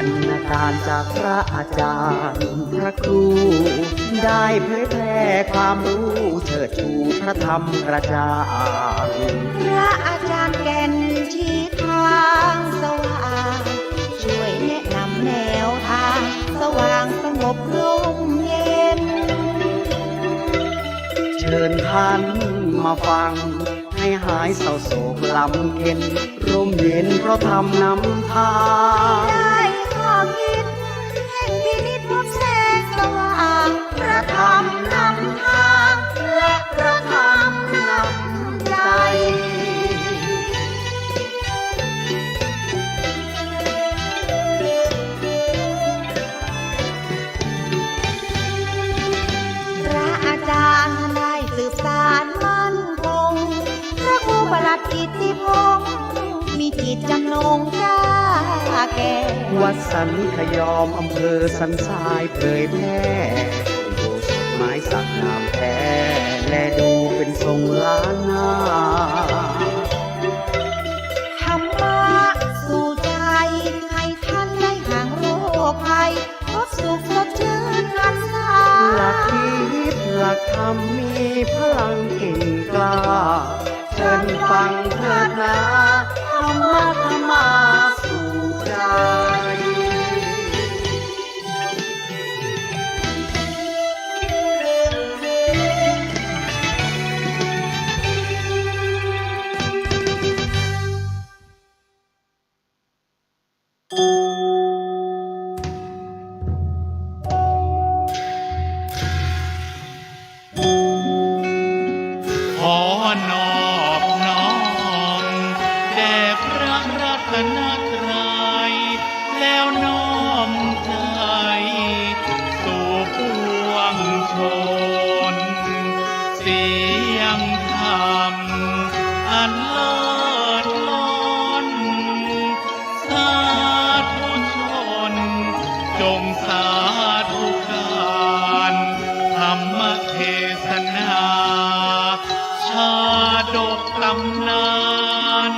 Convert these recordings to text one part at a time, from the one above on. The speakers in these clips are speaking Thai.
รณการจากพระอาจารย์พระครู ได้เผยแพร่ความรู้เชิดชูพระธรรมกระจ่างพระอาจารย์แก่นชี้ทางสว่างช่วยแนะนำแนวทางสว่างสงบลมเย็นเชิญท่านมาฟังให้หายเศร้าโศกลำเค็ญร่มเย็นเพราะธรรมนำทางได้ข้อคิดแห่งพินิจพบแสงสว่างพระธรรมนำทางและพระธรรมนำใจพระอาจารย์ได้สืบสานมั่นคงพระครูประหลัดกิตติพงศ์มีจิตจำนงกล้าแก่วัดสันขยอมอำเภอสันทรายเผยแพร่โบสถ์ไม้สักงามแท้และดูเป็นทรงล้านนาธรรมะสู่ใจให้ท่านได้ห่างโรคภัยพบสุขสดชื่นหันษาหลักคิดหลักธรรมมีพลังเก่งกล้าเชิญฟังเถิดนะธรรมะธรรมาสู่ใจขอนอบน้อมแด่พระรัตนตรัยแล้วน้อมใจสู่ปวงชนเสียงธรรมอันเลิศล้นสาธุชนจงสาธุการธรรมเทศนาชาดกตำนาน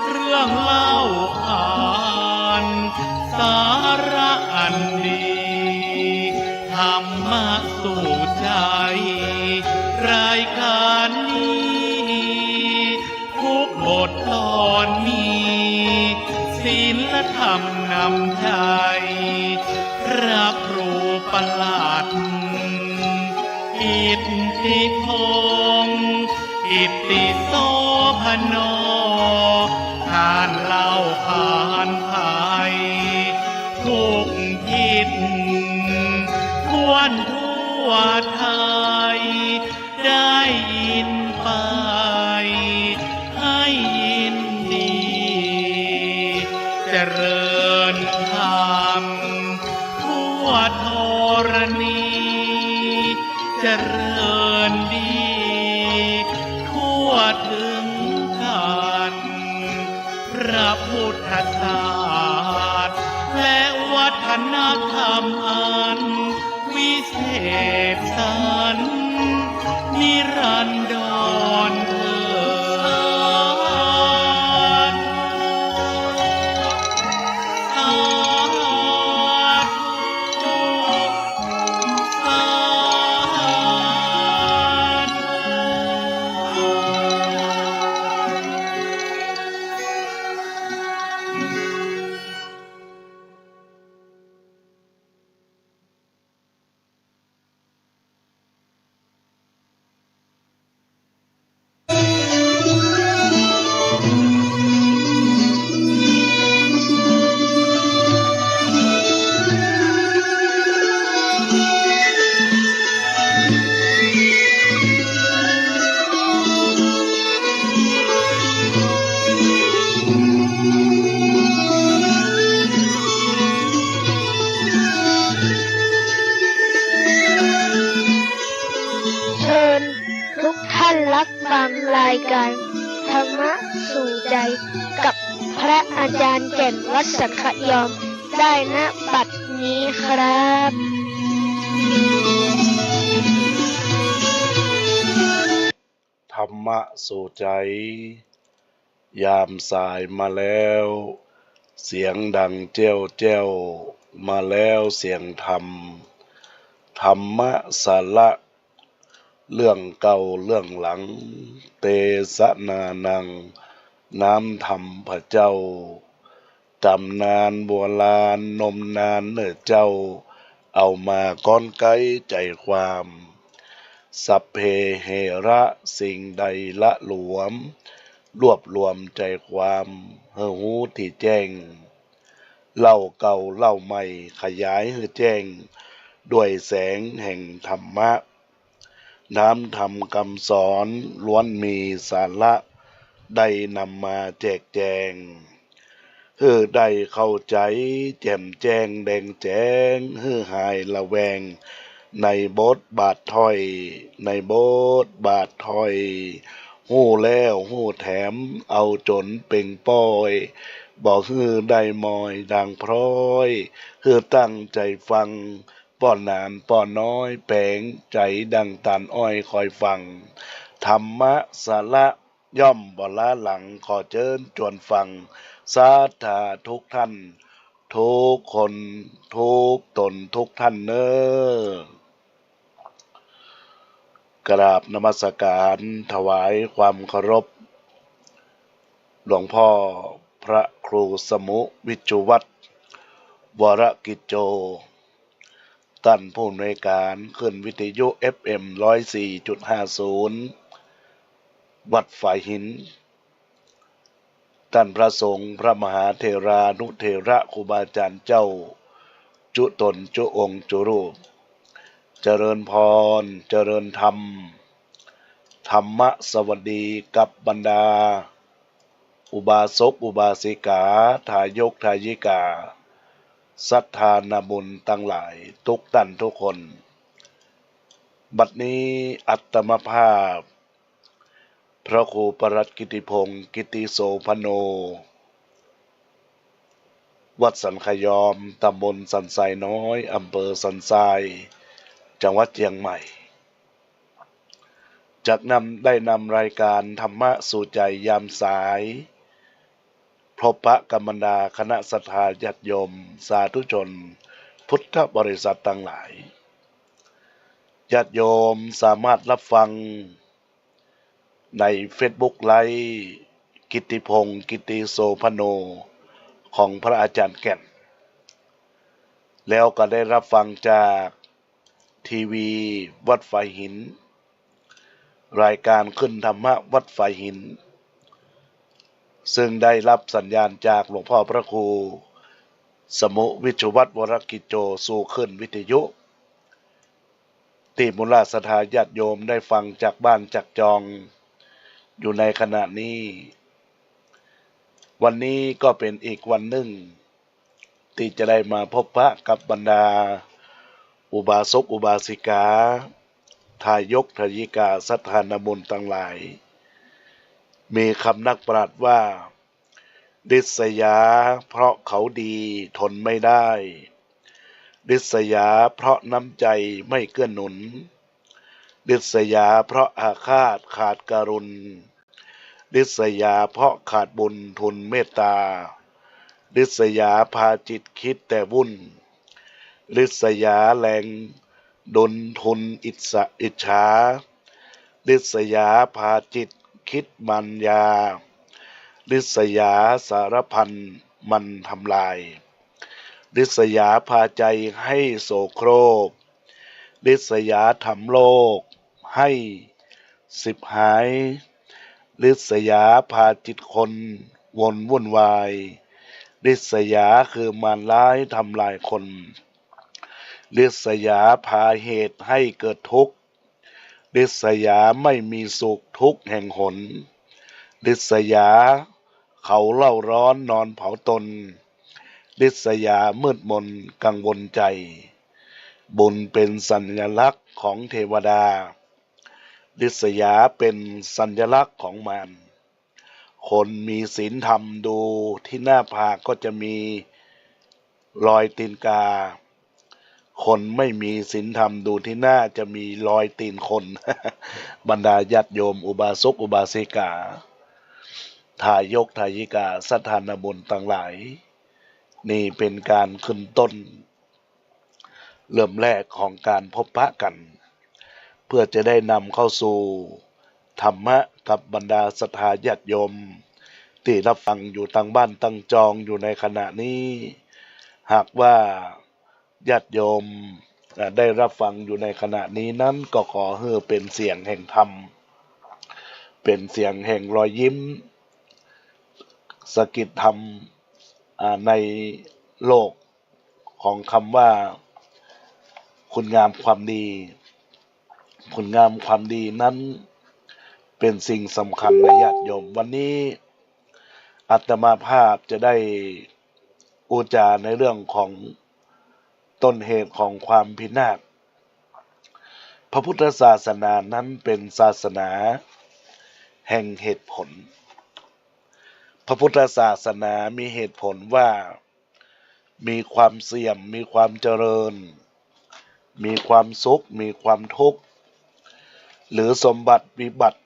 เรื่องเล่าขานสาระอันดีธรรมะสู่ใจรายการนี้ทุกบทตอนมีศีลธรรมนำใจพระครูประหลัดอิทธิพงศ์อิทธิโสภโนการเล่าขานไทยทุกทิศทั่วทั่วไทยได้ยินไปให้ยินดีเจริญธรรมทั่วธรณีเจริญดีทั่วถึงกันพระพุทธศาสตร์และวัฒนธรรมอันวิเศษสันนิรันดรเถิดสาธุสาธุเชิญทุกท่านรับฟังรายการธรรมะสู่ใจกับพระอาจารย์แก่นวัดสักขยอมได้ณบัดนี้ครับ ธรรมะสู่ใจยามสายมาแล้วเสียงดังเจ้าเจ้า มาแล้วเสียงธรรมธรรมะสาระ เรื่องเก่าเรื่องหลัง เตสนานัง น้ำธรรมพระเจ้าตำนานโบราณนมนานเนื้อเจ้า เอามาก้อนไกใจความ สัพเพเหระสิ่งใดละหลวม รวบรวมใจความเฮหูที่แจ้ง เล่าเก่าเล่าใหม่ขยายให้แจ้ง ด้วยแสงแห่งธรรมะ น้ำธรรมคำสอนล้วนมีสาระ ได้นำมาแจกแจงเฮือได้เข้าใจแจ่มแจ้งแดงแจ้งเฮือหายละแวง ในบทบาทถ้อย ในบทบาทถ้อยหู้แล้วหู้แถมเอาจนเป่งป้อยบอกฮือได้มอยดังพร้อยฮือตั้งใจฟังป้อนนานป้อนน้อยแปลงใจดังตานอ้อยคอยฟัง ธรรมะสาระย่อมบ่ล้าหลังขอเชิญจวนฟัง สาธุทุกท่าน ทุกคนทุกตนทุกท่านเนอกราบนมัสการถวายความเคารพ หลวงพ่อพระครูสมุวิจุวัฒน์วรกิจโจท่านผู้อำนวยการขึ้นวิทยุ FM 104.50 วัดฝ่ายหิน ท่านพระสงฆ์พระมหาเถรานุเถระครูบาอาจารย์เจ้า จุตนจุองค์จุรูป เจริญพรเจริญธรรม ธรรมสวัสดีกับบรรดา อุบาสกอุบาสิกาทายกทายิกาศรัทธานาบุญตั้งหลายทุกท่านทุกคน บัดนี้อัตมภาพ พระครูปรัตกิติพงศ์กิติโสพโน วัดสันขยอมตำบลสันทรายน้อยอำเภอสันทรายจังหวัดเชียงใหม่จากได้นำรายการธรรมะสู่ใจยามสายพบปะกับบรรดาคณะศรัทธาญาติโยมสาธุชนพุทธบริษัททั้งหลายญาติโยมสามารถรับฟังใน Facebook ไลฟ์กิตติพงศ์กิติโสพโนของพระอาจารย์แก่น แล้วก็ได้รับฟังจากทีวีวัดฝ่ายหิน รายการขึ้นธรรมะวัดฝ่ายหิน ซึ่งได้รับสัญญาณจากหลวงพ่อพระครูสมุวิจุวัฒน์วรกิจโจสู่ขึ้นวิทยุที่มูลศรัทธาญาติโยมได้ฟังจากบ้านจากจองอยู่ในขณะนี้ วันนี้ก็เป็นอีกวันหนึ่งที่จะได้มาพบปะกับบรรดาอุบาสกอุบาสิกาทายกทายิกาศรัทธานาบุญทั้งหลายมีคำนักปราชญ์ว่าริษยาเพราะเขาดีทนไม่ได้ริษยาเพราะน้ำใจไม่เกื้อหนุนริษยาเพราะอาฆาตขาดการุณริษยาเพราะขาดบุญทุนเมตตาริษยาพาจิตคิดแต่วุ่นริษยาแรงดลทุนอิจฉาริษยาพาจิตคิดมันยาริษยาสารพันมันทำลายริษยาพาใจให้โศกโครกริษยาทำโลกให้สิบหายริษยาพาจิตคนวนวุ่นวายริษยาคือมารร้ายทำลายคนริษยาพาเหตุให้เกิดทุกข์ริษยาไม่มีสุขทุกข์แห่งหนริษยาเขาเล่าร้อนนอนเผาตนริษยามืดมนกังวลใจบุญเป็นสัญลักษณ์ของเทวดาริษยาเป็นสัญลักษณ์ของมารคนมีศีลธรรมดูที่หน้าผากก็จะมีรอยตีนกาคนไม่มีศีลธรรมดูที่หน้าจะมีรอยตีนคน บรรดาญาติโยมอุบาสกอุบาสิกาทายกทายิกาศรัทธานาบุญทั้งหลาย นี่เป็นการขึ้นต้นเริ่มแรกของการพบปะกัน เพื่อจะได้นำเข้าสู่ธรรมะกับบรรดาศรัทธาญาติโยมที่รับฟังอยู่ตั้งบ้านตั้งจองอยู่ในขณะนี้ หากว่าญาติโยมได้รับฟังอยู่ในขณะนี้นั้นก็ขอให้เป็นเสียงแห่งธรรมเป็นเสียงแห่งรอยยิ้มสะกิดธรรมในโลกของคำว่าคุณงามความดีคุณงามความดีนั้นเป็นสิ่งสำคัญนะญาติโยมวันนี้อาตมาภาพจะได้อุจาในเรื่องของต้นเหตุของความพินาศพระพุทธศาสนานั้นเป็นศาสนาแห่งเหตุผลพระพุทธศาสนามีเหตุผลว่ามีความเสื่อมมีความเจริญมีความสุขมีความทุกข์หรือสมบัติวิบัติ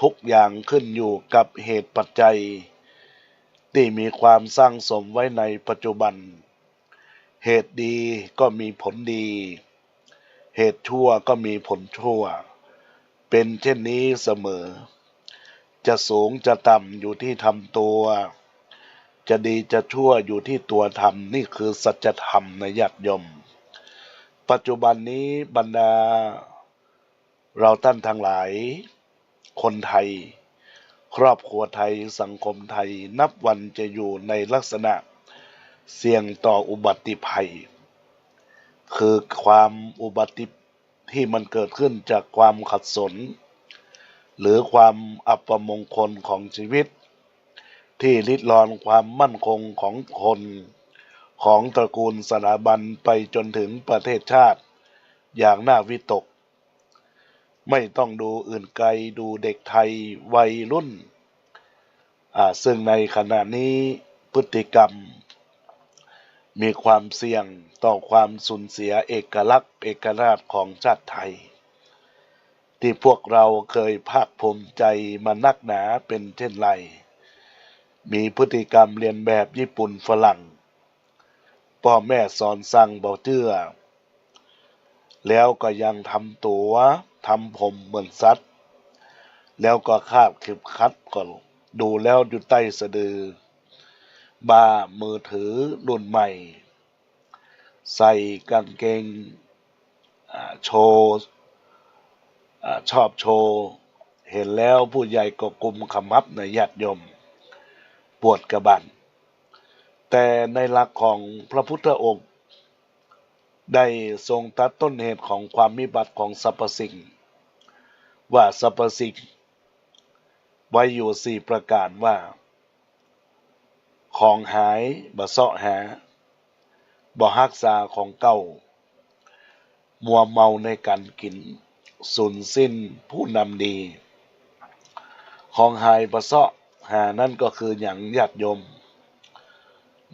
ทุกอย่างขึ้นอยู่กับเหตุปัจจัยที่มีความสร้างสมไว้ในปัจจุบันเหตุดีก็มีผลดีเหตุชั่วก็มีผลชั่วเป็นเช่นนี้เสมอจะสูงจะต่ำอยู่ที่ทำตัวจะดีจะชั่วอยู่ที่ตัวทำนี่คือสัจธรรมในญาติโยมปัจจุบันนี้บรรดาเราท่านทั้งหลายคนไทยครอบครัวไทยสังคมไทยนับวันจะอยู่ในลักษณะเสี่ยงต่ออุบัติภัยคือความอุบัติที่มันเกิดขึ้นจากความขัดสนหรือความอัปมงคลของชีวิตที่ริดรอนความมั่นคงของคนของตระกูลสถาบันไปจนถึงประเทศชาติอย่างน่าวิตกไม่ต้องดูอื่นไกลดูเด็กไทยวัยรุ่นซึ่งในขณะนี้พฤติกรรมมีความเสี่ยงต่อความสูญเสียเอกลักษณ์เอกราชของชาติไทยที่พวกเราเคยภาคภูมิใจมานักหนาเป็นเช่นไรมีพฤติกรรมเรียนแบบญี่ปุ่นฝรั่งพ่อแม่สอนสั่งบอกเชื่อแล้วก็ยังทำตัวทำผมเหมือนสัตว์แล้วก็คาดเข็มขัดก็ดูแล้วอยู่ใต้สะดือบามือถือรุ่นใหม่ใส่กางเกงโชว์ชอบโชว์เห็นแล้วผู้ใหญ่ก็กุมขมับในญาติโยมปวดกระบันแต่ในหลักของพระพุทธองค์ได้ทรงตัดต้นเหตุของความวิบัติของสรรพสิ่งว่าสรรพสิ่งไว้อยู่4ประการว่าของหายบ่เสาะหาบ่รักษาของเก่ามัวเมาในการกินสูญสิ้นผู้นำดีของหายบ่เสาะหานั่นก็คืออย่างญาติโยม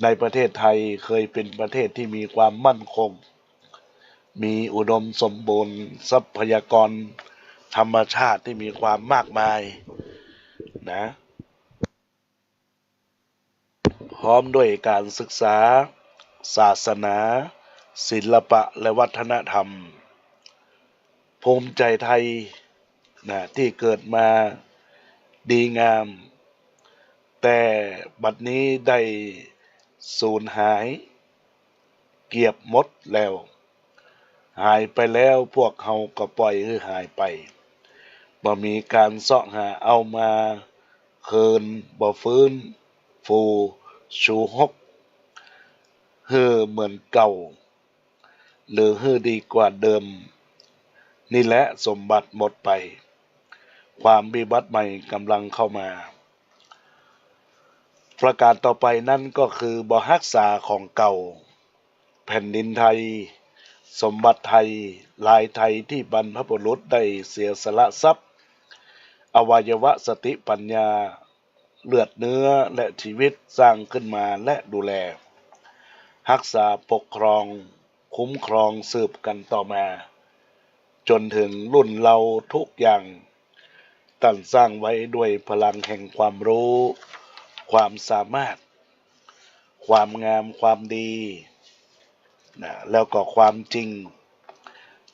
ในประเทศไทยเคยเป็นประเทศที่มีความมั่นคงมีอุดมสมบูรณ์ทรัพยากรธรรมชาติที่มีความมากมายนะพร้อมด้วยการศึกษาศาสนาศิลปะและวัฒนธรรมภูมิใจไทยนะที่เกิดมาดีงามแต่บัดนี้ได้สูญหายเกียบหมดแล้วหายไปแล้วพวกเขาก็ปล่อยให้หายไปบ่มีการเสาะหาเอามาคืนบ่ฟื้นฟูชูฮกเหมือนเก่าหรือดีกว่าเดิมนี่แหละสมบัติหมดไปความวิบัติใหม่กำลังเข้ามาประการต่อไปนั่นก็คือบ่รักษาของเก่าแผ่นดินไทยสมบัติไทยลายไทยที่บรรพบุรุษได้เสียสละทรัพย์อวัยวะสติปัญญาเลือดเนื้อและชีวิตสร้างขึ้นมาและดูแลรักษาปกครองคุ้มครองสืบกันต่อมาจนถึงรุ่นเราทุกอย่างตั้งสร้างไว้ด้วยพลังแห่งความรู้ความสามารถ ความงามความดีนะแล้วก็ความจริง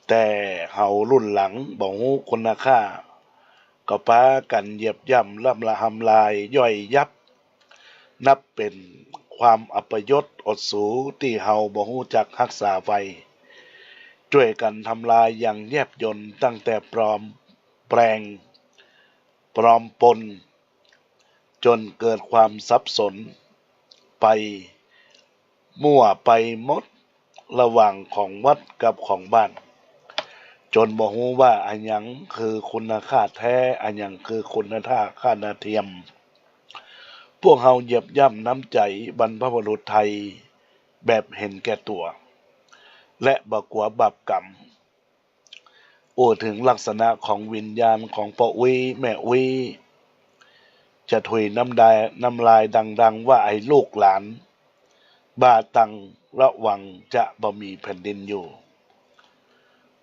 แต่เฮารุ่นหลังบ่ฮู้คุณค่าก็พากันเหยียบย่ำล่ำละหำลายย่อยยับนับเป็นความอัปยศอดสูที่เฮาบ่ฮู้จักรักษาไว้ช่วยกันทำลายอย่างแยบยลตั้งแต่ปลอมแปลงปลอมปนจนเกิดความสับสนไปมั่วไปหมดระหว่างของวัดกับของบ้านจนบ่ฮู้ว่าอันหยังคือคุณค่าแท้อันหยังคือคุณค่าเทียมพวกเฮาเหยียบย่ำน้ำใจบรรพบุรุษไทยแบบเห็นแก่ตัวและบ่กลัวบาปกรรมโอ้ถึงลักษณะของวิญญาณของพ่ออุ้ยแม่อุ้ยจะถุยน้ำลายดังๆว่าไอ้ลูกหลานบาตังระวังจะบ่มีแผ่นดินอยู่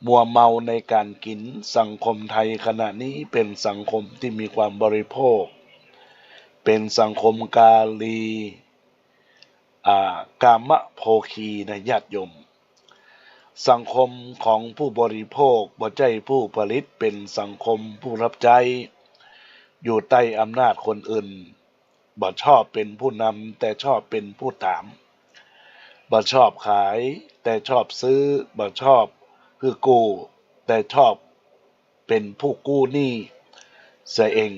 มัวเมาในการกินสังคมไทยขณะนี้เป็นสังคมที่มีความบริโภคเป็นสังคมกาลีกามโภคีนะญาติโยมสังคมของผู้บริโภคบ่ใช่ผู้ผลิตเป็นสังคมผู้รับใช้อยู่ใต้อำนาจคนอื่นบ่ชอบเป็นผู้นำแต่ชอบเป็นผู้ถามบ่ชอบขายแต่ชอบซื้อบ่ชอบคือกู้แต่ชอบเป็นผู้กู้หนี้เสียเอง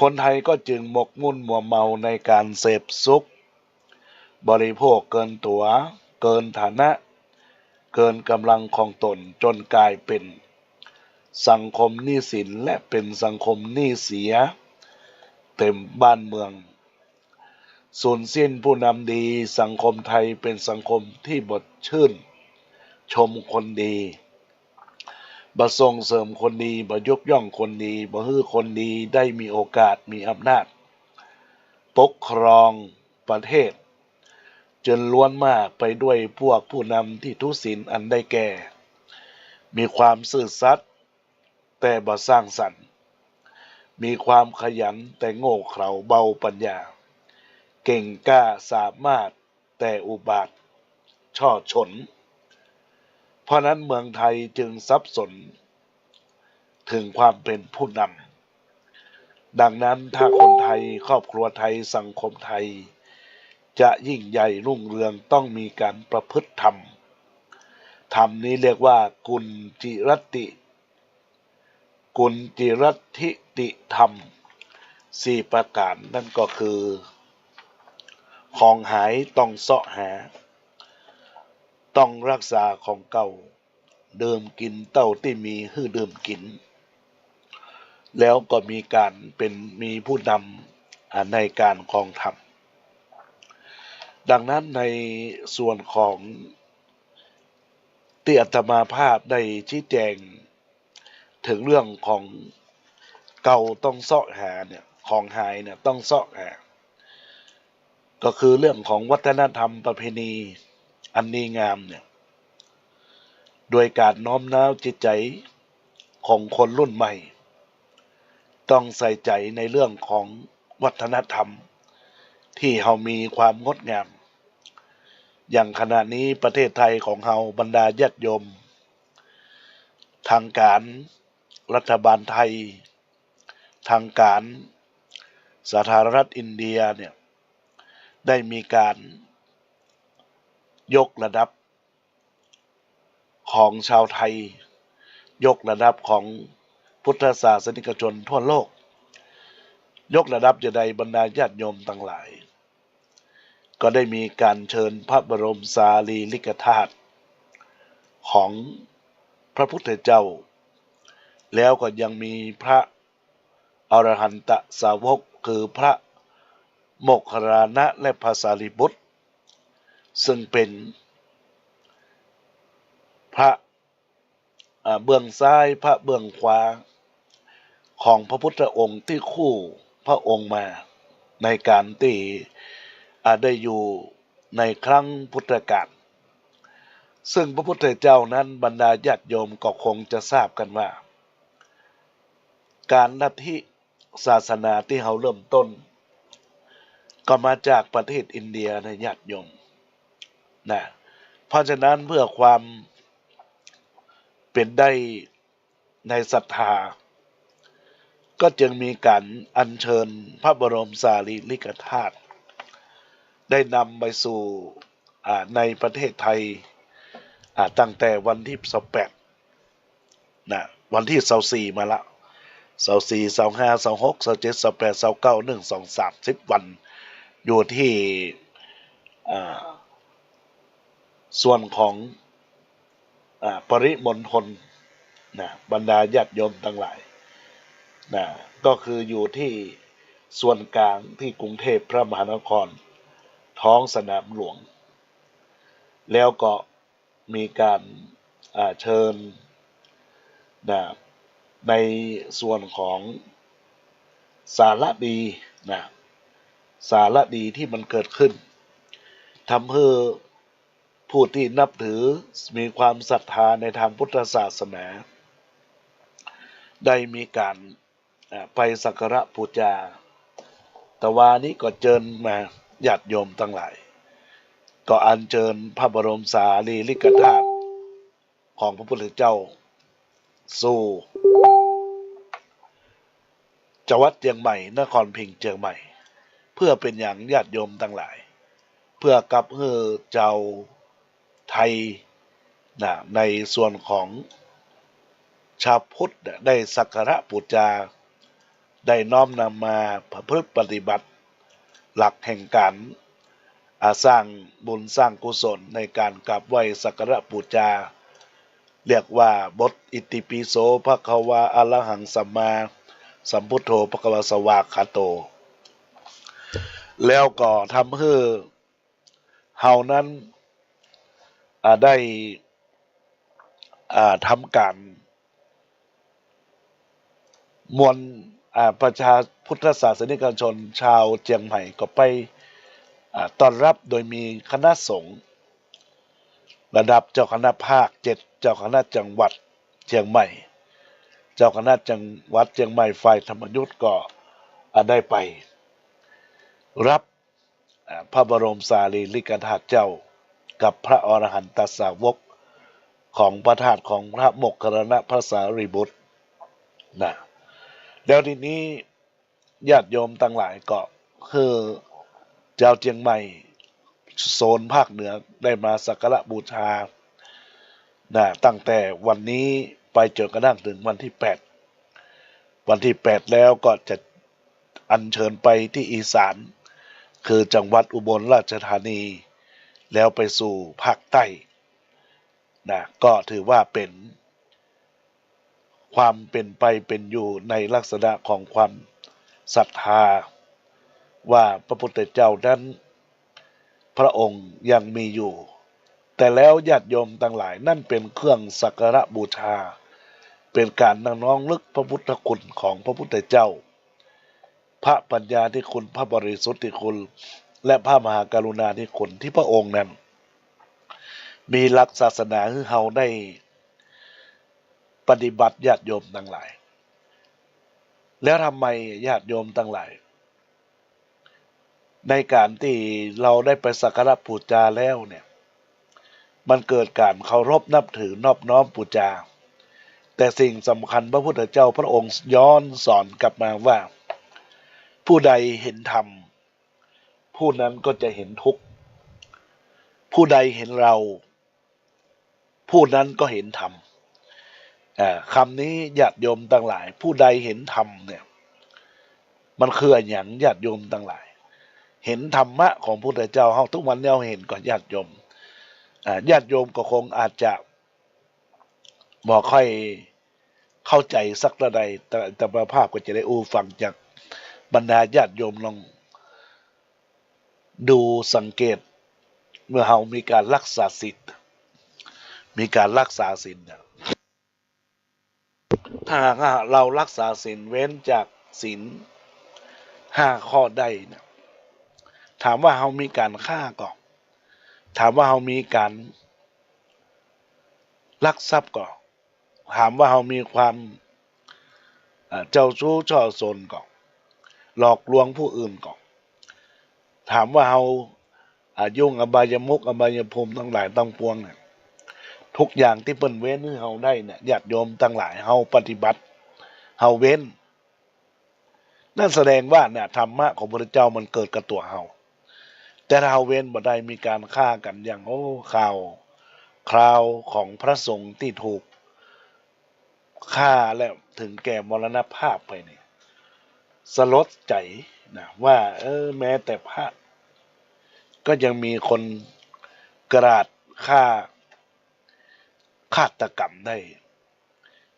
คนไทยก็จึงหมกมุ่นมัวเมาในการเสพสุขบริโภคเกินตัวเกินฐานะเกินกำลังของตนจนกลายเป็นสังคมหนี้สินและเป็นสังคมหนี้เสียเต็มบ้านเมืองสูญสิ้นผู้นำดีสังคมไทยเป็นสังคมที่บดชื่นชมคนดีบ่ส่งเสริมคนดีบ่ยกย่องคนดีบ่ให้คนดีได้มีโอกาสมีอำนาจปกครองประเทศจนล้วนมากไปด้วยพวกผู้นำที่ทุศีลอันได้แก่มีความซื่อสัตย์แต่บ่สร้างสรรค์มีความขยันแต่โง่เขลาเบาปัญญาเก่งกล้าสามารถแต่อุบาทช่อฉนเพราะนั้นเมืองไทยจึงสับสนถึงความเป็นผู้นำดังนั้นถ้าคนไทยครอบครัวไทยสังคมไทยจะยิ่งใหญ่รุ่งเรืองต้องมีการประพฤติธรรมธรรมนี้เรียกว่ากุลจิรติติธรรม4ประการนั่นก็คือของหายต้องเสาะหาต้องรักษาของเก่าเดิมกินเต้าที่มีฮื้อเดิมกินแล้วก็มีผู้นำในการครองธรรมดังนั้นในส่วนของที่อาตมาภาพได้ชี้แจงถึงเรื่องของเก่าต้องเสาะหาเนี่ยของหายเนี่ยต้องเสาะหาก็คือเรื่องของวัฒนธรรมประเพณีอันดีงามเนี่ยโดยการน้อมน้าวจิตใจของคนรุ่นใหม่ต้องใส่ใจในเรื่องของวัฒนธรรมที่เฮามีความงดงามอย่างขณะนี้ประเทศไทยของเฮาบรรดาญาติโยมทางการรัฐบาลไทยทางการสาธารณรัฐอินเดียเนี่ยได้มีการยกระดับของชาวไทยยกระดับของพุทธศาสนิกชนทั่วโลกยกระดับจะได้บรรดาญาติโยมทั้งหลายก็ได้มีการเชิญพระบรมสารีริกธาตุของพระพุทธเจ้าแล้วก็ยังมีพระอรหันตสาวกคือพระโมคคัลลานะและพระสารีบุตรซึ่งเป็นพระเบื้องซ้ายพระเบื้องขวาของพระพุทธองค์ที่คู่พระองค์มาในการที่ได้อยู่ในครั้งพุทธกาลซึ่งพระพุทธเจ้านั้นบรรดาญาติโยมก็คงจะทราบกันว่าการลัทธิศาสนาที่เราเริ่มต้น ก็มาจากประเทศอินเดียในญาติโยมนะเพราะฉะนั้นเพื่อความเป็นได้ในศรัทธาก็จึงมีการอัญเชิญพระบรมสารีริกธาตุได้นำไปสู่ในประเทศไทยตั้งแต่วันที่28นะวันที่24มาละ24 25 26 27 28 29 1 2 30วันอยู่ที่ส่วนของปริมณฑลนะบรรดาญาติโยมทั้งหลายนะก็คืออยู่ที่ส่วนกลางที่กรุงเทพพระมหานครท้องสนามหลวงแล้วก็มีการเชิญนะในส่วนของสารดีนะสารดีที่มันเกิดขึ้นทำให้ผู้ที่นับถือมีความศรัทธาในทางพุทธศาสนาได้มีการไปสักการะบูชาแต่ว่านี้ก็เชิญมาญาติโยมทั้งหลายก็อัญเชิญพระบรมสารีริกธาตุของพระพุทธเจ้าสู่จังหวัดเชียงใหม่นครพิงค์เชียงใหม่เพื่อเป็นอย่างญาติโยมทั้งหลายเพื่อกับเจ้าไทยนะในส่วนของชาวพุทธได้สักการะบูชาได้น้อมนำมาประพฤติปฏิบัติหลักแห่งการสร้างบุญสร้างกุศลในการกราบไหว้สักการะบูชาเรียกว่าบทอิติปิโสภะคะวาอะระหังสัมมาสัมพุทโธภะคะวะสวากขาโตแล้วก็ทำให้เฮานั้นได้ทำการมวลประชาพุทธศาสนิกชนชาวเชียงใหม่ก็ไปต้อนรับโดยมีคณะสงฆ์ระดับเจ้าคณะภาค7เจ้าคณะจังหวัดเชียงใหม่เจ้าคณะจังหวัดเชียงใหม่ฝ่ายธรรมยุทธก็ได้ไปรับพระบรมสารีริกธาตุเจ้ากับพระอรหันตสาวกของพระธาตุของพระโมคคัลลานะพระสารีบุตรนะแล้วทีนี้ญาติโยมทั้งหลายก็คือเจ้าเชียงใหม่โซนภาคเหนือได้มาสักการะบูชานะตั้งแต่วันนี้ไปจนกระทั่งถึงวันที่8แล้วก็จะอัญเชิญไปที่อีสานคือจังหวัดอุบลราชธานีแล้วไปสู่ภาคใต้นะก็ถือว่าเป็นความเป็นไปเป็นอยู่ในลักษณะของความศรัทธาว่าพระพุทธเจ้านั้นพระองค์ยังมีอยู่แต่แล้วญาติโยมทั้งหลายนั่นเป็นเครื่องสักการะบูชาเป็นการน้อมลึกพระพุทธคุณของพระพุทธเจ้าพระปัญญาธิคุณพระบริสุทธิคุณและพระมหากรุณาธิคุณที่พระองค์นั้นมีหลักศาสนาให้เฮาได้ปฏิบัติญาติโยมทั้งหลายแล้วทำไมญาติโยมทั้งหลายในการที่เราได้ไปสักการะบูชาแล้วเนี่ยมันเกิดการเคารพนับถือนอบน้อมบูชาแต่สิ่งสำคัญพระพุทธเจ้าพระองค์ย้อนสอนกลับมาว่าผู้ใดเห็นธรรมผู้นั้นก็จะเห็นทุกข์ผู้ใดเห็นเราผู้นั้นก็เห็นธรรมคำนี้ญาติโยมทั้งหลายผู้ใดเห็นธรรมเนี่ยมันคืออย่างญาติโยมทั้งหลายเห็นธรรมะของพระพุทธเจ้าเฮาทุกวันนี้เราเห็นก่อนญาติโยมญาติโยมก็คงอาจจะบ่ค่อยเข้าใจสักระใดแต่ประภาพก็จะได้ฟังจากบรรดาญาติโยมลองดูสังเกตเมื่อเฮามีการรักษาศีลถ้าเรารักษาศีลเว้นจากศีล5ข้อได้เนี่ยถามว่าเฮามีการฆ่าก่อนถามว่าเฮามีการลักทรัพย์ก่อนถามว่าเฮามีความเจ้าชู้ช่อชนก่อนหลอกลวงผู้อื่นก่อน ถามว่าเฮายุ่งอบายมุขอบายภูมิทั้งหลายตั้งปวงเนี่ยทุกอย่างที่เปิ้นเว้นให้เฮาได้เนี่ยญาติโยมทั้งหลายเฮาปฏิบัติเฮาเว้นนั่นแสดงว่าเนี่ยธรรมะของพระเจ้ามันเกิดกับตัวเฮาแต่ถ้าเฮาเว้นบ่ได้มีการฆ่ากันอย่างข่าวคราวของพระสงฆ์ที่ถูกฆ่าแล้วถึงแก่มรณภาพไปเนี่ยสลดใจนะว่าแม้แต่พระก็ยังมีคนกราดฆ่าฆาตกรรมได้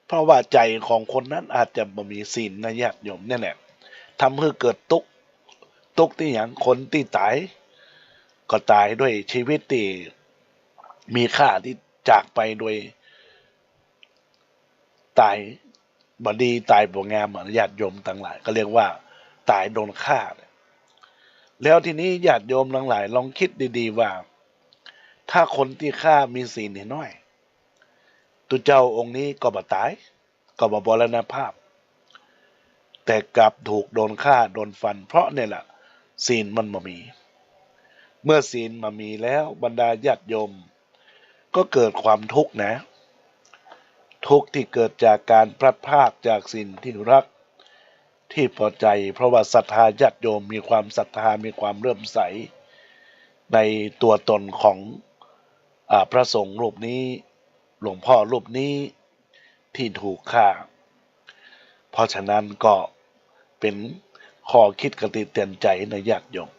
เพราะว่าใจของคนนั้นอาจจะบ่มีศีลนะญาติโยมเนี่ยแหละทำให้เกิดทุกข์ที่อย่างคนที่ตายก็ตายด้วยชีวิตที่มีค่าที่จากไปโดยตายบดีตายบ่งามญาติโยมทั้งหลายก็เรียกว่าตายโดนฆ่าแล้วทีนี้ญาติโยมทั้งหลายลองคิดดีๆว่าถ้าคนที่ฆ่ามีศีลน้อยตุเจ้าองค์นี้ก็บ่ตายก็บ่มรณภาพแต่กลับถูกโดนฆ่าโดนฟันเพราะเนี่ยแหละศีลมันบ่มีเมื่อศีลมามีแล้วบรรดาญาติโยมก็เกิดความทุกข์นะทุกข์ที่เกิดจากการพลัดพรากจากสิ่งที่รักที่พอใจเพราะว่าศรัทธาญาติโยมมีความศรัทธามีความเลื่อมใสในตัวตนของพระสงฆ์รูปนี้หลวงพ่อรูปนี้ที่ถูกฆ่าเพราะฉะนั้นก็เป็นข้อคิดกติเตือนใจในญาติโยม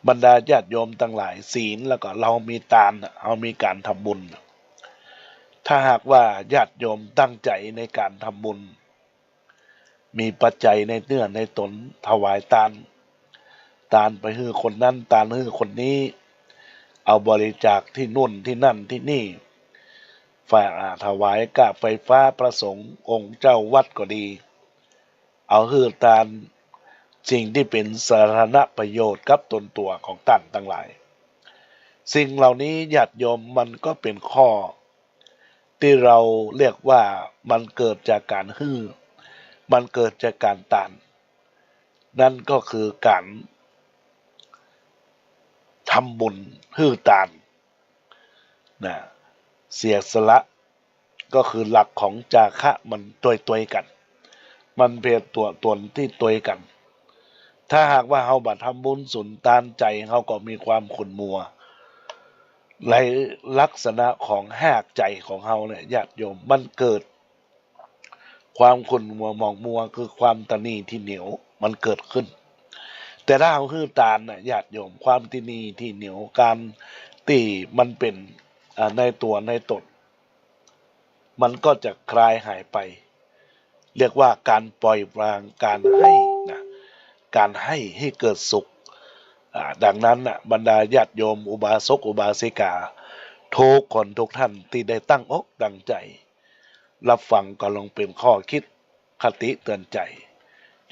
บรรดาญาติโยมทั้งหลายศีลแล้วก็เรามีทานเรามีการทำบุญถ้าหากว่าญาติโยมตั้งใจในการทำบุญมีปัจจัยในเนื้อในตนถวายทานไปให้คนนั้นทานให้คนนี้เอาบริจาคที่นู่นที่นั่นที่นี่ฝ่ายถวายกะไฟฟ้าประสงค์องค์เจ้าวัดก็ดีเอาให้ทานสิ่งที่เป็นสาธารณประโยชน์กับตนตัวของท่านทั้งหลายสิ่งเหล่านี้ญาติโยมมันก็เป็นข้อที่เราเรียกว่ามันเกิดจากการฮื้อมันเกิดจากการต้านนั่นก็คือการทำบุญฮื้อตานนะเสียสละก็คือหลักของจาคะมันตัวกันมันเป็นตัวตนที่ตัวกันถ้าหากว่าเฮาบ่ทำบุญสุนทานใจเฮาก็มีความขุ่นมัวในลักษณะของแหกใจของเฮาเนี่ยญาติโยมมันเกิดความขุ่นมัวหมองมัวคือความตนีที่เหนียวมันเกิดขึ้นแต่ถ้าเฮาฮื้อตานน่ะญาติโยมความตนีที่เหนียวการที่มันเป็นในตัวในตนมันก็จะคลายหายไปเรียกว่าการปล่อยวางการให้นะการให้เกิดสุขดังนั้นบรรดาญาติโยมอุบาสกอุบาสิกาทุกคนทุกท่านที่ได้ตั้งอกตั้งใจรับฟังก็ลองเป็นข้อคิดคติเตือนใจ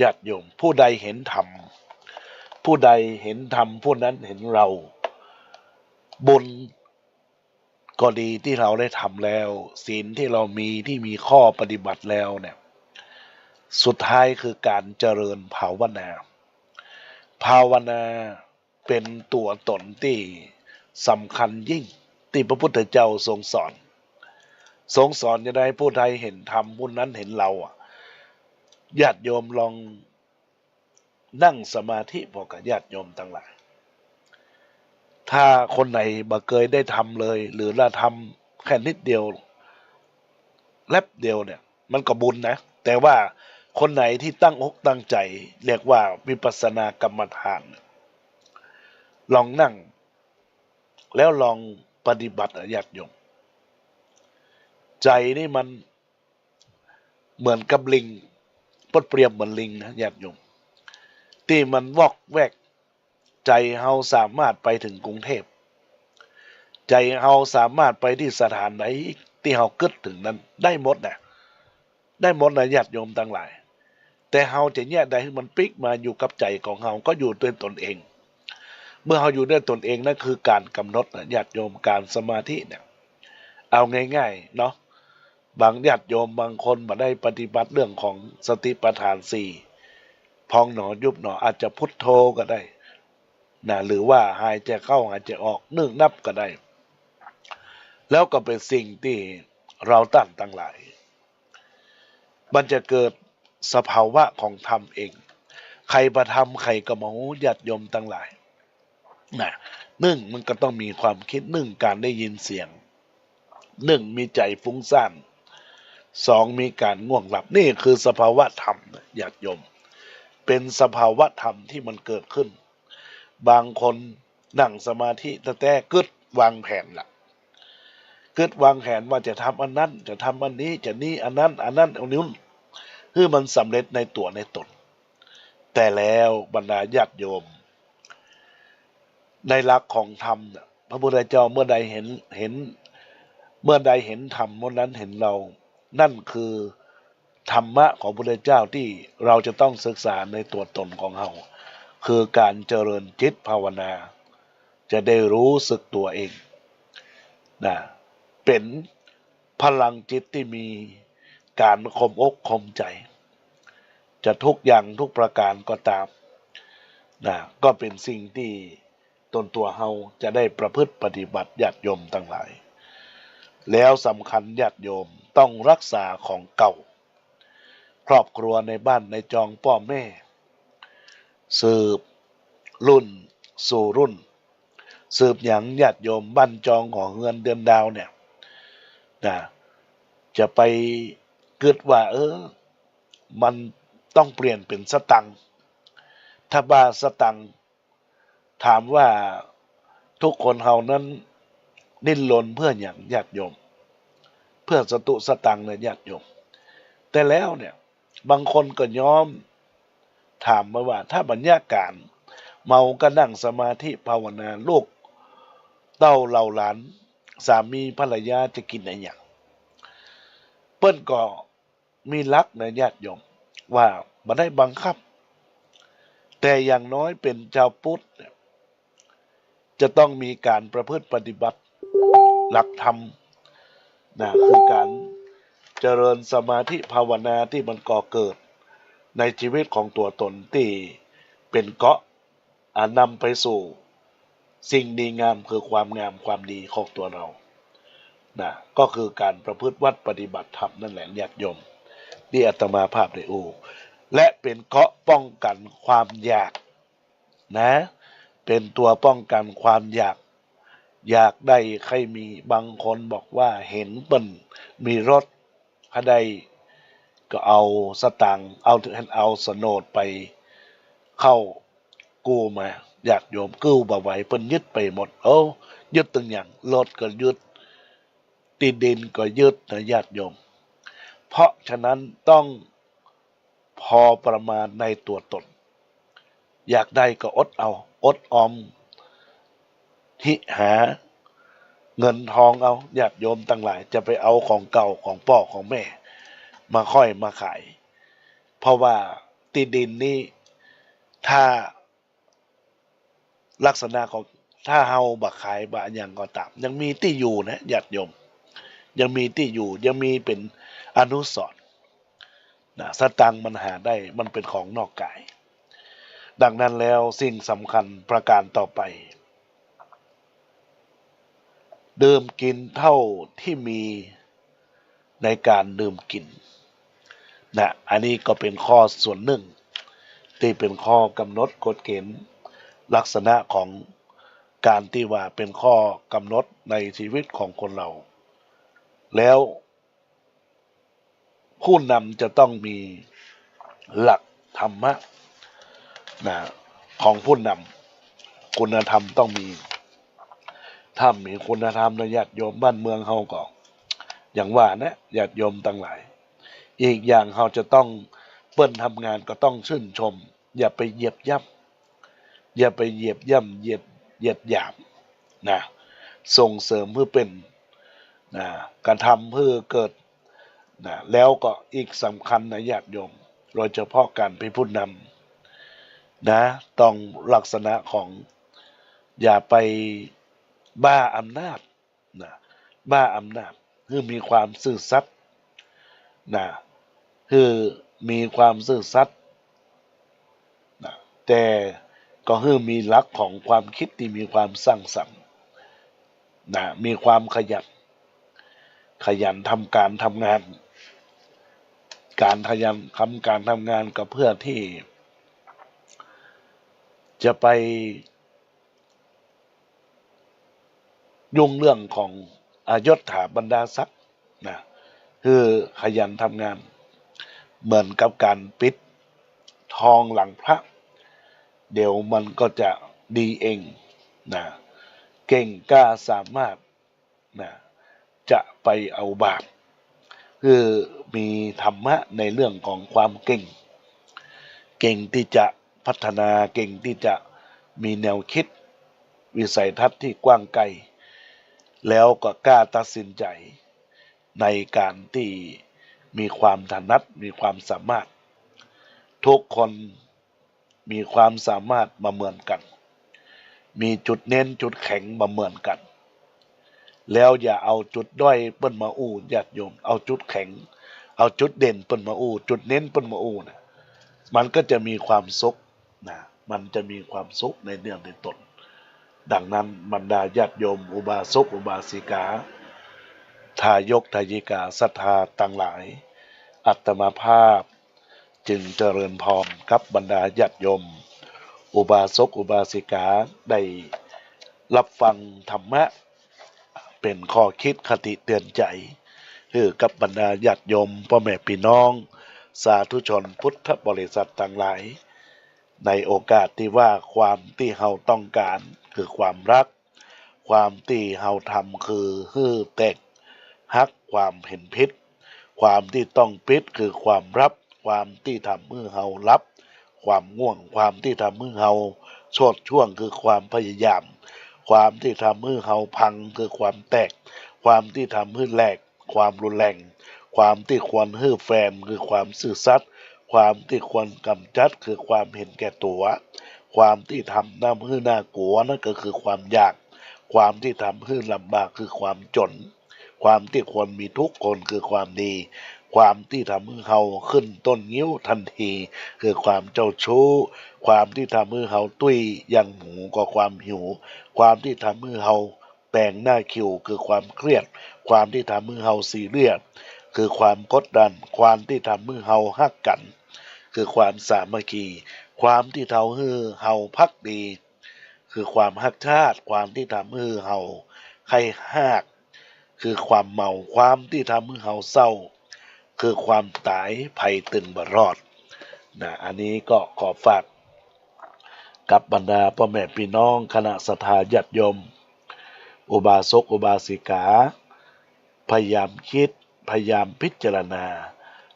ญาติโยมผู้ใดเห็นธรรมผู้ใดเห็นธรรมผู้นั้นเห็นเราบุญก็ดีที่เราได้ทำแล้วศีลที่เรามีที่มีข้อปฏิบัติแล้วเนี่ยสุดท้ายคือการเจริญภาวนาเป็นตัวตนที่สำคัญยิ่งที่พระพุทธเจ้าทรงสอนจะได้ผู้ใดเห็นธรรมผู้นั้นเห็นเราญาติโยมลองนั่งสมาธิพอกับญาติโยมทั้งหลายถ้าคนไหนบ่เคยได้ทำเลยหรือละทำแค่นิดเดียวแลบเดียวเนี่ยมันก็บุญนะแต่ว่าคนไหนที่ตั้งอกตั้งใจเรียกว่าวิปัสสนากรรมฐานลองนั่งแล้วลองปฏิบัติญาติโยมใจนี่มันเหมือนกับลิงเปรียบเหมือนลิงนะญาติโยมที่มันวอกแวกใจเฮาสามารถไปถึงกรุงเทพใจเฮาสามารถไปที่สถานไหนที่เฮาคิดถึงนั้นได้หมดนะญาติโยมทั้งหลายแต่เฮาจะแยกได้ให้มันปิกมาอยู่กับใจของเฮาก็อยู่ด้วยตนเองเมื่อเฮาอยู่ด้วยตนเองนั่นคือการกำหนดญาติโยมการสมาธิเนี่ยเอาง่ายๆเนาะบางญาติโยมบางคนมาได้ปฏิบัติเรื่องของสติปัฏฐาน4พองหนอยุบหนออาจจะพุทโธก็ได้ นะหรือว่าหายใจเข้าหายใจออกนึ่งนับก็ได้ แล้วก็เป็นสิ่งที่เราตั้งหลาย มันจะเกิดสภาวะของธรรมเอง ใครประทำใครก็มาหูญาติโยมตั้งหลายนะหนึ่งมันก็ต้องมีความคิดหนึ่งการได้ยินเสียงหนึ่งมีใจฟุ้งซ่านสองมีการง่วงหลับนี่คือสภาวะธรรมญาติโยมเป็นสภาวะธรรมที่มันเกิดขึ้นบางคนนั่งสมาธิแต่กึดวางแผนละกึดวางแผนว่าจะทำอันนั้นจะทำอันนี้จะนี่อันนั้นอันนั้นอันนู้นคือมันสำเร็จในตัวในตนแต่แล้วบรรดาญาติโยมในหลักของธรรมพระพุทธเจ้าเมื่อใดเห็นเมื่อใดเห็นธรรมเมื่อนั้นเห็นเรานั่นคือธรรมะของพระพุทธเจ้าที่เราจะต้องศึกษาในตัวตนของเราคือการเจริญจิตภาวนาจะได้รู้สึกตัวเองนะเป็นพลังจิตที่มีการข่มอกข่มใจจะทุกอย่างทุกประการก็ตามนะก็เป็นสิ่งที่ตนตัวเฮาจะได้ประพฤติปฏิบัติญาติโยมทั้งหลายแล้วสำคัญญาติโยมต้องรักษาของเก่าครอบครัวในบ้านในจองพ่อแม่สืบรุ่นสู่รุ่นสืบอย่างญาติโยมบ้านจองของเงินเดือนดาวเนี่ยนะจะไปเกิดว่ามันต้องเปลี่ยนเป็นสตังค์ถ้าบาสตังค์ถามว่าทุกคนเฮานั้นดิ้นรนเพื่ออย่างญาติโยมเพื่อสตุสตังค์เนี่ยญาติโยมแต่แล้วเนี่ยบางคนก็ยอมถามมาว่าถ้าบรรยากาศเมาก็นั่งสมาธิภาวนาลูกเต้าเหล่าหลานสามีภรรยาจะกินอะไรอย่างเปิ้นก็มีลักในญาติโยมว่าบ่ได้บังคับแต่อย่างน้อยเป็นชาวพุทธจะต้องมีการประพฤติปฏิบัติหลักธรรมนะคือการเจริญสมาธิภาวนาที่มันก่อเกิดในชีวิตของตัวตนที่เป็นเกาะนำไปสู่สิ่งดีงามคือความงามความดีของตัวเรานะก็คือการประพฤติวัดปฏิบัติธรรมนั่นแหละญาติโยมที่อาตมาภาพได้และเป็นเกราะป้องกันความอยากนะเป็นตัวป้องกันความอยากได้ใครมีบางคนบอกว่าเห็นเปิ้นมีรถถ้าได้ก็เอาสตางค์เอาโฉนดไปเข้ากู้มาญาติโยมกู้บ่ไหวเปิ้นยึดไปหมดยึดตึงอย่างรถก็ยึดที่ดินก็ยึดนะญาติโยมเพราะฉะนั้นต้องพอประมาณในตัวตนอยากได้ก็อดออมที่หาเงินทองเอาญาติโยมทั้งหลายจะไปเอาของเก่าของพ่อของแม่มาค่อยมาขายเพราะว่าที่ดินนี้ถ้าลักษณะของถ้าเฮาบักขายบะอย่างก็ตามยังมีที่อยู่นะญาติโยมยังมีที่อยู่ยังมีเป็นอนุสรณ์นะสตังค์มันหาได้มันเป็นของนอกกายดังนั้นแล้วสิ่งสำคัญประการต่อไปดื่มกินเท่าที่มีในการดื่มกินนะอันนี้ก็เป็นข้อส่วนหนึ่งที่เป็นข้อกำหนดกฎเกณฑ์ลักษณะของการที่ว่าเป็นข้อกำหนดในชีวิตของคนเราแล้วผู้นำจะต้องมีหลักธรรมะนะของผู้นำคุณธรรมต้องมีถ้ามีคุณธรรมในญาติโยมบ้านเมืองเฮาก็อย่างว่านะญาติโยมทั้งหลายอีกอย่างเฮาจะต้องเปิ้นทำงานก็ต้องชื่นชมอย่าไปเหยียบย่ำอย่าไปเหยียบย่ำเหยียดหยามนะส่งเสริมเพื่อเป็นนะการทำเพื่อเกิดนะแล้วก็อีกสำคัญนะญาติโยมโดยเฉพาะการเป็นผู้นำนะต้องลักษณะของอย่าไปบ้าอำนาจนะบ้าอำนาจคือมีความซื่อสัตย์นะคือมีความซื่อสัตย์นะแต่ ก็คือมีหลักของความคิดที่มีความสร้างสรรค์นะมีความขยันทำการทำงานขยันทำการทำงานก็เพื่อที่จะไปยุ่งเรื่องของยศถาบรรดาศักดิ์นะคือขยันทำงานเหมือนกับการปิดทองหลังพระเดี๋ยวมันก็จะดีเองนะเก่งกล้าสามารถนะจะไปเอาบาปคือมีธรรมะในเรื่องของความเก่งที่จะพัฒนาเก่งที่จะมีแนวคิดวิสัยทัศน์ที่กว้างไกลแล้วก็กล้าตัดสินใจในการที่มีความถนัดมีความสามารถทุกคนมีความสามารถมาเหมือนกันมีจุดเน้นจุดแข็งมาเหมือนกันแล้วอย่าเอาจุดด้อยเปิ้นมาอู้ญาติโยมเอาจุดแข็งเอาจุดเด่นเปิ้นมาอู้จุดเน้นเปิ้นมาอู้นะมันก็จะมีความสุขนะมันจะมีความสุขในเรื่องในตนดังนั้นบรรดาญาติโยมอุบาสกอุบาสิกาทายกทายิกาศรัทธาต่างหลายอัตมาภาพจึงเจริญพรกับบรรดาญาติโยมอุบาสกอุบาสิกาได้รับฟังธรรมะเป็นข้อคิดคติเตือนใจคือกับบรรดาญาติโยมพ่อแม่พี่น้องสาธุชนพุทธบริษัทต่างหลายในโอกาสที่ว่าความที่เฮาต้องการคือความรักความที่เฮาทำคือฮื้อแตกฮักความเห็นผิดความที่ต้องปิดคือความรับความที่ทำมือเฮารับความง่วงความที่ทำมือเฮาโชดช่วงคือความพยายามความที่ทำมือเฮาพังคือความแตกความที่ทำมือแหลกความรุนแรงความที่ควรฮื้อแฟนคือความซื่อสัตย์ความที่ควรกำจัดคือความเห็นแก่ตัวความที่ทำน้ำฮื้อหน้ากลัวนั่นก็คือความอยากความที่ทำฮื้อลำบากคือความจนความที่ควรมีทุกคนคือความดีความที่ทำให้เฮาขึ้นต้นงิ้วทันทีคือความเจ้าชู้ความที่ทำให้เฮาตุ้ยยังหูก็ความหิวความที่ทำให้เฮาแต่งหน้าคิ้วคือความเครียดความที่ทำให้เฮาซีเรียสคือความกดดันความที่ทำให้เฮาฮักกันคือความสามัคคีความที่ทำให้เฮาพักดีคือความฮักชาติความที่ทำให้เฮาใครฮักคือความเมาความที่ทำให้เฮาเศร้าคือความตายภัยตึงบ่รอดนะอันนี้ก็ขอฝากกับบรรดาพ่อแม่พี่น้องคณะศรัทธาญาติโยมอุบาสกอุบาสิกาพยายามคิดพยายามพิจารณา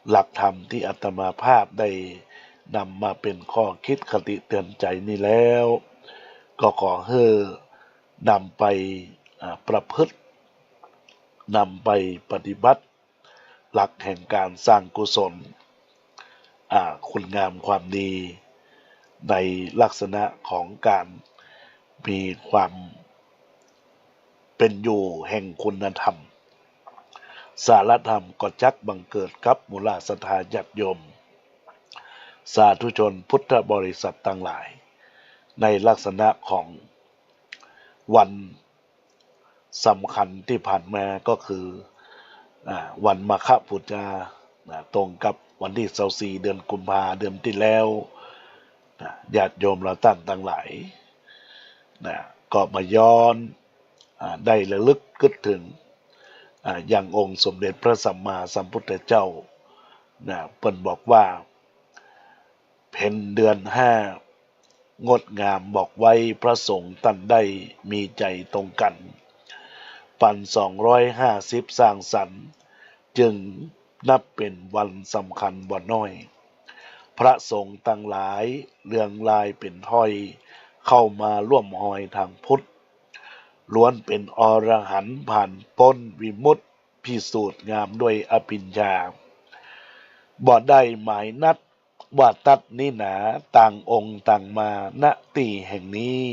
หลักธรรมที่อาตมาภาพได้นำมาเป็นข้อคิดคติเตือนใจนี้แล้วก็ขอให้นำไปประพฤตินำไปปฏิบัติหลักแห่งการสร้างกุศลคุณงามความดีในลักษณะของการมีความเป็นอยู่แห่งคุณธรรมสารธรรมก็จักบังเกิดกับมูลศรัทธาญาติโยมสาธุชนพุทธบริษัทต่างหลายในลักษณะของวันสำคัญที่ผ่านมาก็คือวันมาฆบูชาตรงกับวันที่24เดือนกุมภาเดือนที่แล้วญาติโยมเราต่างหลายก็มาย้อนได้ระลึกคิดถึงอย่างองค์สมเด็จพระสัมมาสัมพุทธเจ้าเปิ้นบอกว่าเพ็ญเดือน5งดงามบอกไว้พระสงฆ์ท่านได้มีใจตรงกันปัน250สร้างสรรค์จึงนับเป็นวันสำคัญบ่น้อยพระสงฆ์ต่างหลายเรืองลายเป็นถ้อยเข้ามาร่วมหอยทางพุทธล้วนเป็นอรหันต์ผ่านพ้นวิมุตติพิสูจน์งามด้วยอภิญญาบ่ได้หมายนัดว่าตัดนี่หนาต่างองค์ต่างมาณที่แห่งนี้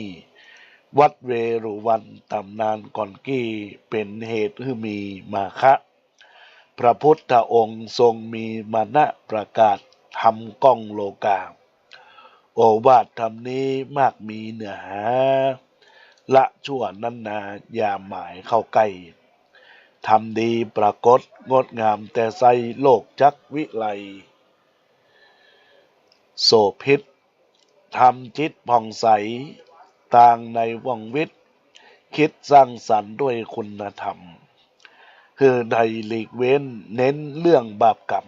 วัดเวรุวันตำนานก่อนกี้เป็นเหตุให้มีมาคะพระพุทธองค์ทรงมีมานะประกาศทำก้องโลกา โอวาทธรรมนี้มากมีเนื้อหาละชั่วนั้นนาอย่าหมายเข้าใกล้ทำดีปรากฏงดงามแต่ใสโลกจักวิไลโสพิษทำจิตผ่องใสต่างในว่องวิตคิดสร้างสรรค์ด้วยคุณธรรมคือใดหลีกเว้นเน้นเรื่องบาปกรรม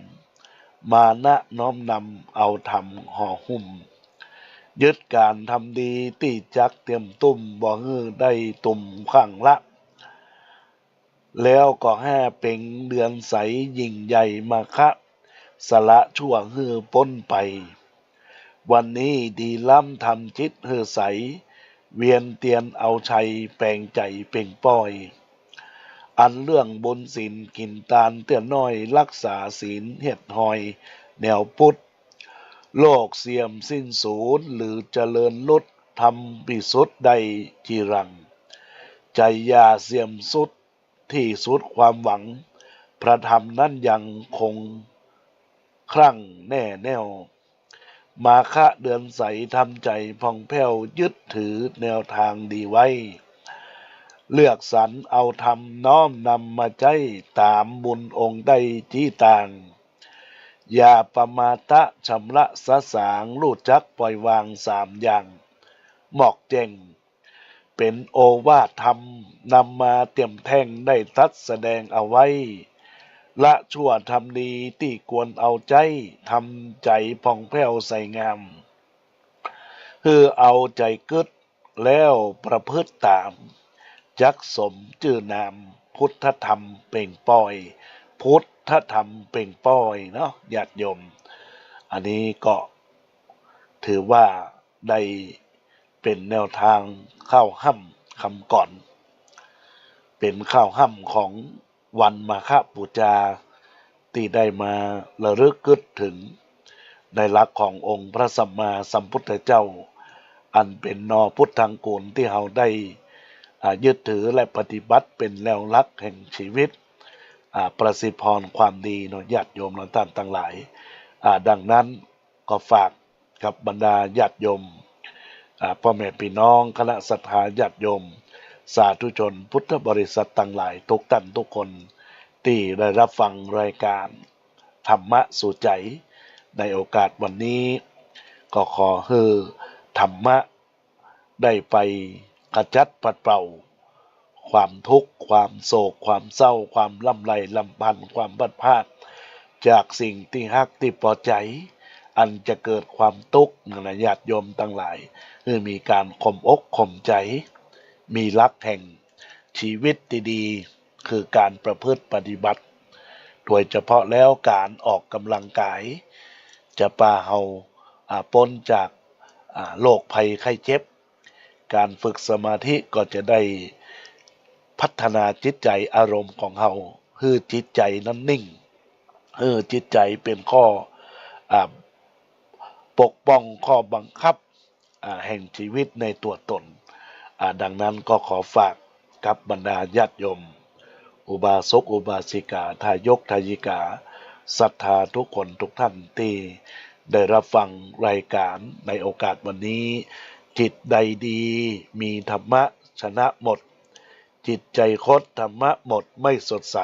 มานะน้อมนำเอาธรรมห่อหุ้มยึดการทำดีตีจักเตรียมตุ่มบ่ฮือได้ตุ่มข้างละแล้วก็แห่เป่งเดือนใสยิ่งใหญ่มาคะสละชั่วฮือพ้นไปวันนี้ดีล้ำทำจิตฮือใสเวียนเตียนเอาชัยแปลงใจเป่งป้อยอันเรื่องบนศีลกินตาลเตือนน้อยรักษาศีลเฮ็ดหอยแนวพุทธโลกเสื่อมสิ้นสูญหรือเจริญลดทำปิสุดใดจีรังใจยาเสื่อมสุดที่สุดความหวังพระธรรมนั้นยังคงครั่งแน่แน่วมาคะเดือนใสทำใจผ่องแผ้วยึดถือแนวทางดีไว้เลือกสรรเอาธรรมน้อมนำมาใจตามบุญองค์ใดที่ต่างอย่าประมาทะชำระสะสางรู้จักปล่อยวางสามอย่างหมอกแจ้งเป็นโอวาทธรรมนำมาเตรียมแท่งได้ทัดแสดงเอาไว้ละชั่วทำดีที่ควรเอาใจทำใจผ่องแผ้วใสงามคือเอาใจกึดแล้วประพฤติตามจักสมชื่อนามพุทธธรรมเป่งป้อยพุทธธรรมเป่งป้อยเนาะญาติโยมอันนี้ก็ถือว่าได้เป็นแนวทางข้าวห้ำคำก่อนเป็นข้าวห้ำของวันมาฆบูชาที่ได้มาระลึกกึดถึงในหลักขององค์พระสัมมาสัมพุทธเจ้าอันเป็นนอพุทธังกูลที่เราได้ยึดถือและปฏิบัติเป็นแนวหลักแห่งชีวิตประสิทธิพรความดีเนาะญาติโยมเราท่านทั้งหลายดังนั้นก็ฝากกับบรรดาญาติโยมพ่อแม่พี่น้องคณะศรัทธาญาติโยมสาธุชนพุทธบริษัททั้งหลายทุกท่านทุกคนที่ได้รับฟังรายการธรรมะสู่ใจในโอกาสวันนี้ก็ขอให้ธรรมะได้ไปขจัดปัดเป่าความทุกข์ความโศกความเศร้าความลำไรลำพันธ์ความบัดพลาดจากสิ่งที่ฮักที่พอใจอันจะเกิดความทุกข์นะญาติโยมทั้งหลายคือมีการข่มอกข่มใจมีหลักแห่งชีวิตดีๆคือการประพฤติปฏิบัติโดยเฉพาะแล้วการออกกำลังกายจะพาเฮาพ้นจากโรคภัยไข้เจ็บการฝึกสมาธิก็จะได้พัฒนาจิตใจอารมณ์ของเฮาคือจิตใจนั้นนิ่งจิตใจเป็นข้อปกป้องข้อบังคับแห่งชีวิตในตัวตนดังนั้นก็ขอฝากกับบรรดาญาติโยมอุบาสกอุบาสิกาทายกทายิกาศรัทธาทุกคนทุกท่านที่ได้รับฟังรายการในโอกาสวันนี้จิตใดดีมีธรรมะชนะหมดจิตใจคดธรรมะหมดไม่สดใส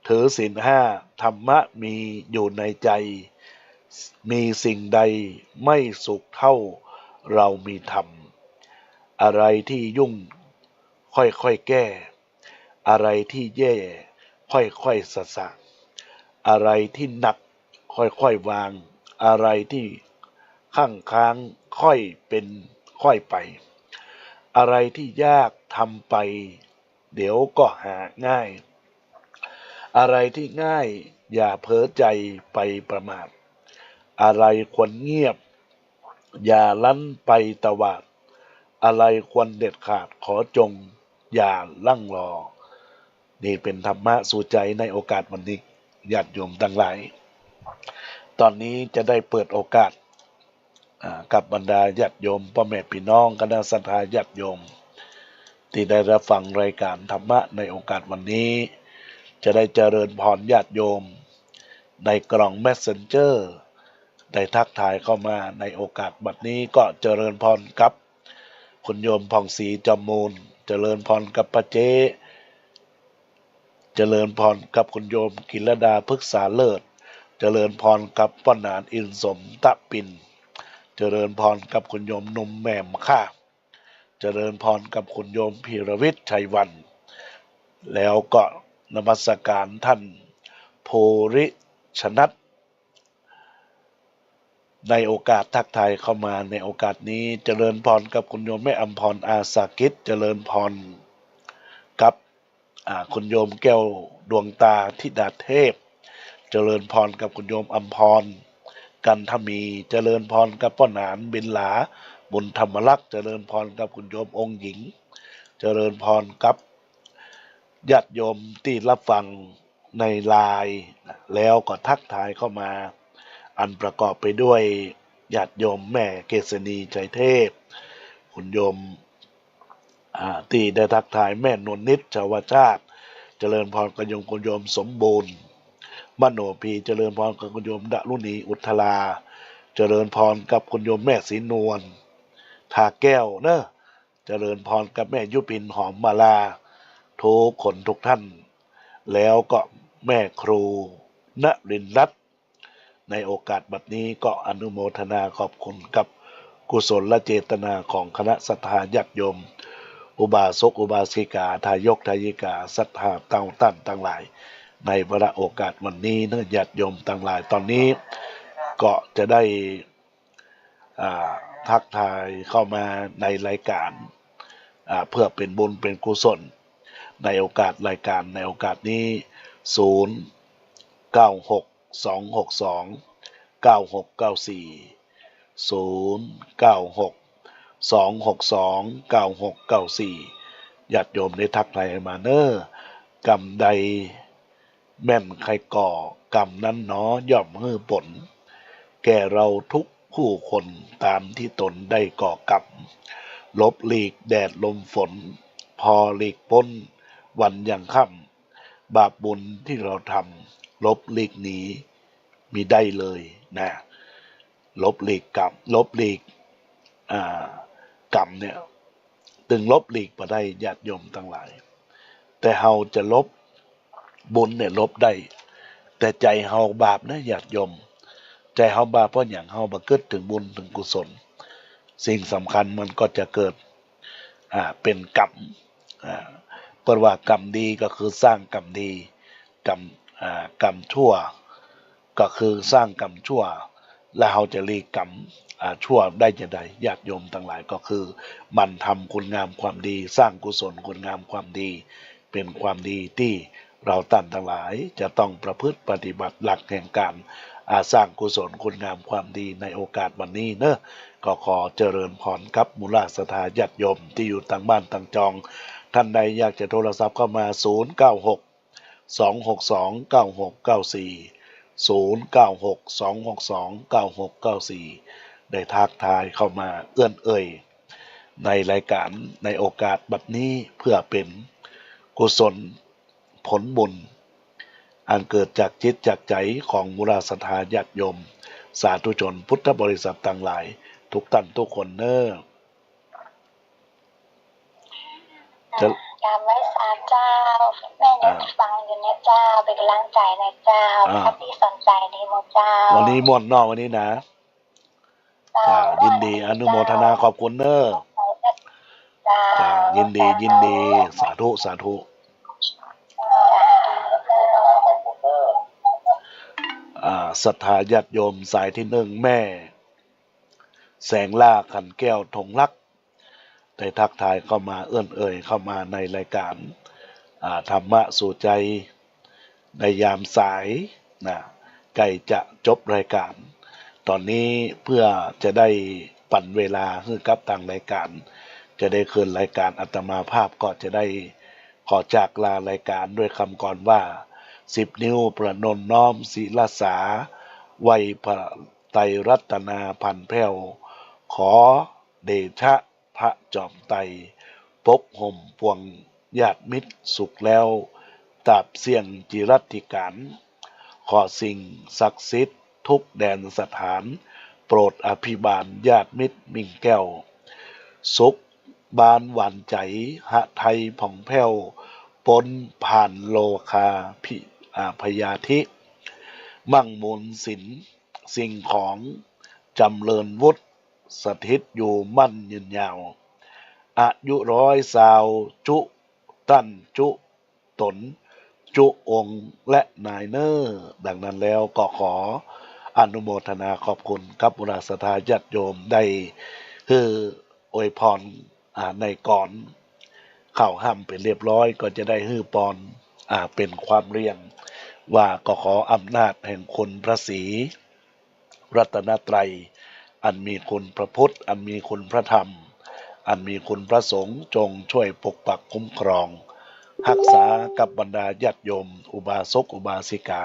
ถือศีลห้าธรรมะมีอยู่ในใจมีสิ่งใดไม่สุขเท่าเรามีธรรมอะไรที่ยุ่งค่อยๆแก้อะไรที่แย่ค่อยๆสะสางอะไรที่หนักค่อยๆวางอะไรที่ข้างค้างค่อยเป็นค่อยไปอะไรที่ยากทำไปเดี๋ยวก็หาง่ายอะไรที่ง่ายอย่าเพ้อใจไปประมาทอะไรควรเงียบอย่าลั้นไปตวาดอะไรควรเด็ดขาดขอจงอย่าลั่งรอนี่เป็นธรรมะสู่ใจในโอกาสวันนี้ญาติโยมทั้งหลายตอนนี้จะได้เปิดโอกาสกับบรรดาญาติโยมพ่อแม่พี่น้องคณะศรัทธาญาติโยมที่ได้รับฟังรายการธรรมะในโอกาสวันนี้จะได้เจริญพรญาติโยมในกล่อง Messenger ได้ทักทายเข้ามาในโอกาสบัดนี้ก็เจริญพรกับคุณโยมผ่องศรีจอมมูลเจริญพรกับป้าเจ๊เจริญพรกับคุณโยมกิรดาพฤกษาเลิศเจริญพรกับป้านานอินสมตะปินเจริญพรกับคุณโยมนมแหม่มค่าเจริญพรกับคุณโยมพีรวิทย์ชัยวันแล้วก็นมัสการท่านโพริชนัทในโอกาสทักทายเข้ามาในโอกาสนี้เจริญพรกับคุณโยมแม่อัมพรอาสากิจเจริญพรกับคุณโยมแก้วดวงตาธิดาเทพเจริญพรกับคุณโยมอัมพรกันทมีเจริญพรกับป้าหนานบินหลาบุญธรรมลักษณ์เจริญพรกับคุณโยมองค์หญิงเจริญพรกับญาติโยมที่รับฟังในไลน์แล้วก็ทักทายเข้ามาอันประกอบไปด้วยญาติโยมแม่เกษณีใจเทพคุณโยมที่ได้ทักทายแม่นวลนิดชาวชาติเจริญพรกับคุณโยมสมบูรณ์มโนพีเจริญพรกับคุณโยมดารุณีอุทลาเจริญพรกับคุณโยมแม่ศรีนวลทาแก้วเนอะเจริญพรกับแม่ยุพินหอมมาลาทุกคนทุกท่านแล้วก็แม่ครูณรินทร์รัตน์ในโอกาสบัดนี้ก็อนุโมทนาขอบคุณกับกุศลและเจตนาของคณะศรัทธาญาติโยมอุบาสกอุบาสิกาทายกทายิกาศรัทธาตั้งตั้นตั้งหลายในวาระโอกาสวันนี้เนื้อญาติโยมตั้งหลายตอนนี้ก็จะได้ทักทายเข้ามาในรายการเพื่อเป็นบุญเป็นกุศลในโอกาสรายการในโอกาสนี้096-262-9694 ญาติโยมได้ทักทายมาเนอะกรรมใดแม่นใครก่อกรรมนั้นหนอย่อมฮื้อผลแก่เราทุกผู้คนตามที่ตนได้ก่อกรรมลบหลีกแดดลมฝนพอหลีกพ้นวันยังค่ำบาปบุญที่เราทำลบหลีกหนีมิได้เลยนะลบหลีกกรรมลบหลีกกรรมเนี่ยตึงลบหลีกมาได้ญาติโยมทั้งหลายแต่เฮาจะลบบุญเนี่ยลบได้แต่ใจเฮาบาปนะญาติโยมใจเฮาบาปเพราะอย่างเฮาบ่เกิดถึงบุญถึงกุศลสิ่งสำคัญมันก็จะเกิดเป็นกรรมเพราะว่ากรรมดีก็คือสร้างกรรมดีกรรมชั่วก็คือสร้างกรรมชั่วแล้วเราจะหลีกกรรมชั่วได้จะใดญาติโยมทั้งหลายก็คือมันทำคุณงามความดีสร้างกุศลคุณงามความดีเป็นความดีที่เราท่านทั้งหลายจะต้องประพฤติปฏิบัติหลักแห่งการสร้างกุศลคุณงามความดีในโอกาสวันนี้เนอะก็ขอเจริญพรกับมูลศรัทธาญาติโยมที่อยู่ต่างบ้านต่างจองท่านใดอยากจะโทรศัพท์เข้ามา096-262-9694 ได้ทักทายเข้ามาเอื้อนเอ่ยในรายการในโอกาสบัดนี้เพื่อเป็นกุศลผลบุญอันเกิดจากจิตจากใจของมูลศรัทธาญาติโยมสาธุชนพุทธบริษัทต่างหลายทุกท่านทุกคนเนอะจำไว้สามเจ้าแม่ยังฟังอยู่นะเจ้าเป็นกำลังใจนะเจ้าถ้าพี่สนใจนี่โมเจ้าวันนี้ม่วนนอกวันนี้นะยินดีอนุโมทนาขอบคุณเนอะยินดีสาธุศรัทธาญาติโยมสายที่หนึ่งแม่แสงล่าขันแก้วธงลักษณ์ได้ทักทายเข้ามาเอื้อนเอ่ยเข้ามาในรายการธรรมะสู่ใจในยามสายนะใกล้จะจบรายการตอนนี้เพื่อจะได้ปั่นเวลาให้กับทางรายการจะได้คืนรายการอาตมาภาพก็จะได้ขอจากลารายการด้วยคำกรว่า10 นิ้วประนมน้อมศิลสาไวยพระไตรรัตนาพันแผ่วขอเดชะพระจอมไตรปกห่มปวงญาติมิตรสุขแล้วตราบเสี่ยงจิรัติการขอสิ่งศักดิ์สิทธิ์ ทุกแดนสถาน โปรดอภิบาลญาติมิตรมิ่งแก้ว สุขบานหวานใจหะไทยผ่องแผ้วปนผ่านโลคาพยาธิ มั่งมูลสินสิ่งของจำเริญวุฒิสถิตอยู่มั่นยืนยาว อายุ100 สาวจุตั้นจุตน จุองค์และนายเนอร์ดังนั้นแล้วก็ขออนุโมทนาขอบคุณกับบุราศรัทธาญาติโยมได้อวยพรในก่อนเข้าห้ำเป็นเรียบร้อยก็จะได้ปอนเป็นความเรียงว่าก็ขออำนาจแห่งคุณพระศรีรัตนตรัยอันมีคุณพระพุทธอันมีคุณพระธรรมอันมีคุณพระสงฆ์จงช่วยปกปักคุ้มครองรักษากับบรรดาญาติโยมอุบาสกอุบาสิกา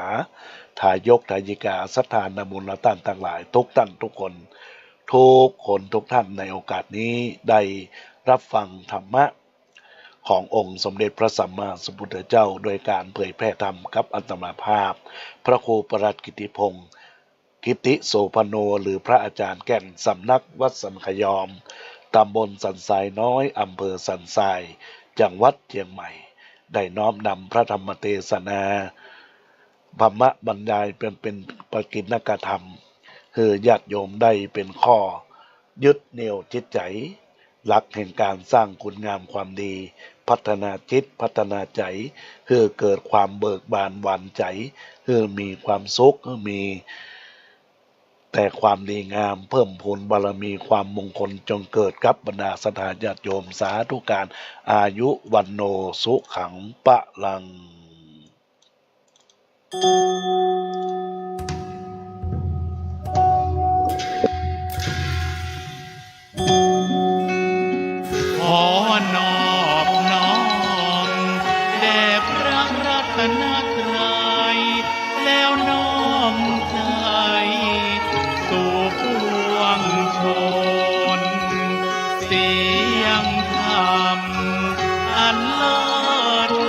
ทายกทายิกาศรัทธานมูลท่านทั้งหลายทุกท่านทุกคนทุกท่านในโอกาสนี้ได้รับฟังธรรมะขององค์สมเด็จพระสัมมาสัมพุทธเจ้าโดยการเผยแพร่ธรรมกับอัตมาภาพพระครูประหลัดกิติพงศ์กิติโสพโนหรือพระอาจารย์แก่นสำนักวัดสันขยอมตำบลสันทรายน้อยอำเภอสันทรายจังหวัดเชียงใหม่ได้น้อมนำพระธรรมเทศนาธรรมะบรรยายเป็นปกิณกธรรมญาติโยมได้เป็นข้อยึดเหนี่ยวจิตใจหลักแห่งการสร้างคุณงามความดีพัฒนาจิตพัฒนาใจเกิดความเบิกบานหวานใจมีความสุขมีแต่ความดีงามเพิ่มพูนบารมีความมงคลจงเกิดกับบรรดาศรัทธาญาติโยมสาธุการอายุวันโนสุขังปะลังขอนอบน้อมแด่พระรัตนตรัยแล้วน้อมใจสู่ปวงชนเสียงธรรมอันเลิ